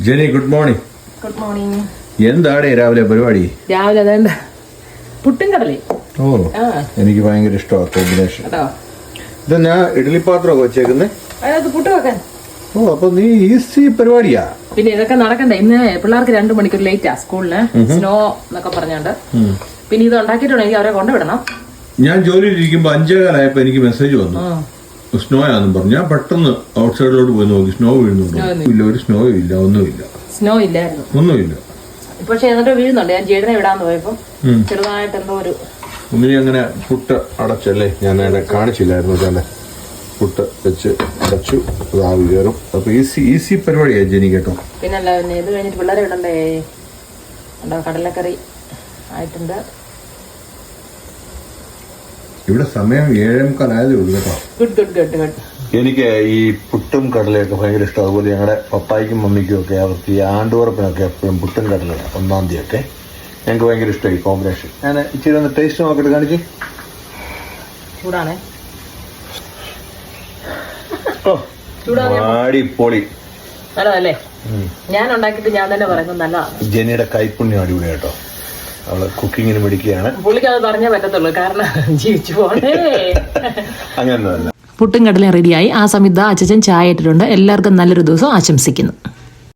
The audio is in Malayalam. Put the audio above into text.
Jeni good morning. Good morning. എന്താണ് രാവിലെ പരിപാടി? രാവിലെ അതേണ്ട പുട്ടും കടലേ. ഓ, എനിക്ക് ഭയങ്കര ഇഷ്ടമാണ് കോമ്പിനേഷൻ. ഇത് ഞാൻ ഇഡ്ഡലി പാത്രമൊക്കെ വെച്ചേക്കുന്നേ അതിനകത്ത് പുട്ട് വെക്കാൻ. ഓ, അപ്പൊ നീ ഈസി പരിപാടിയാ. പിന്നെ ഇതൊക്കെ നടക്കണ്ടേ? ഇന്ന് പിള്ളേർക്ക് 2 മണിക്കൂർ ലേറ്റാ സ്കൂളിന്, സ്നോ എന്നൊക്കെ പറഞ്ഞോണ്ട്. പിന്നെ ഇത് ഉണ്ടാക്കിയിട്ടുണ്ടെങ്കിൽ അവരെ കൊണ്ടുവിടണം. ഞാൻ ജോലിയിലിരിക്കുമ്പോ 5:15 എനിക്ക് മെസ്സേജ് വന്നു, സ്നോ ആണെന്നും പറഞ്ഞു. ഞാൻ പെട്ടെന്ന് ഔട്ട് സൈഡിലോട്ട് പോയി നോക്കി, സ്നോ വീഴുന്നുണ്ടോ? ഇല്ല, ഒരു സ്നോ ഇല്ല, ഒന്നുമില്ല. സ്നോ ഇല്ലായിരുന്നു, ഒന്നുമില്ല. പക്ഷെ എന്നിട്ട് വീഴുന്നുണ്ട്. ഞാൻ ജേഡിനെ വിടാന്ന് പോയപ്പോ ചെറുതായിട്ട് എന്തോ ഒരു ഒന്നിനെ അങ്ങനെ പുട്ട് അടച്ചല്ലേ, ഞാൻ അവിടെ കാണിച്ചില്ലായിരുന്നു. തന്നെ പുട്ട് വെച്ച് അടച്ചു, ആവി കയറും. അപ്പൊ ഈസി പരിപാടിയാ ജെനി കേട്ടോ. പിന്നല്ല, പിന്നെ ഇത് കഴിഞ്ഞിട്ട് പിള്ളേരെ വിടണ്ടേ. കടലക്കറി ആയിട്ടുണ്ട്. ഇവിടെ സമയം 7:45 ഉള്ളൂ കേട്ടോ. Good good good good. എനിക്ക് ഈ പുട്ടും കടലയൊക്കെ ഭയങ്കര ഇഷ്ടം. അതുപോലെ ഞങ്ങളുടെ പപ്പായ്ക്കും മമ്മിക്കും ഒക്കെ അവർക്ക് ഈ ആണ്ടുറപ്പിനൊക്കെ എപ്പോഴും പുട്ടും കടലയാണ് 1-ാം തീയതി ഒക്കെ. ഞങ്ങൾക്ക് ഭയങ്കര ഇഷ്ടമായി കോമ്പിനേഷൻ. ഞാൻ ഇച്ചിരി ഒന്ന് ടേസ്റ്റ് നോക്കിയിട്ട് കാണിച്ചു. ചൂടാണേ, അടിപൊളി. നല്ലതല്ലേ? ഞാൻ ഉണ്ടാക്കിയിട്ട് ഞാൻ തന്നെ പറയുന്നത് നല്ലതാണ്. ജെനിയുടെ കൈപ്പുണ്യം അടിപൊളി കേട്ടോ. അവള് കുക്കിങ്ങിന് പിടിക്കുകയാണ്. പുള്ളിക്ക് അത് പറഞ്ഞേ പറ്റത്തുള്ളൂ, കാരണം ജീവിച്ചു പോണേ. അങ്ങനെ പുട്ടും കടലയും റെഡിയായി. ആ സമയത്ത് അച്ഛൻ ചായ ഇട്ടിട്ടുണ്ട്. എല്ലാവർക്കും നല്ലൊരു ദിവസം ആശംസിക്കുന്നു.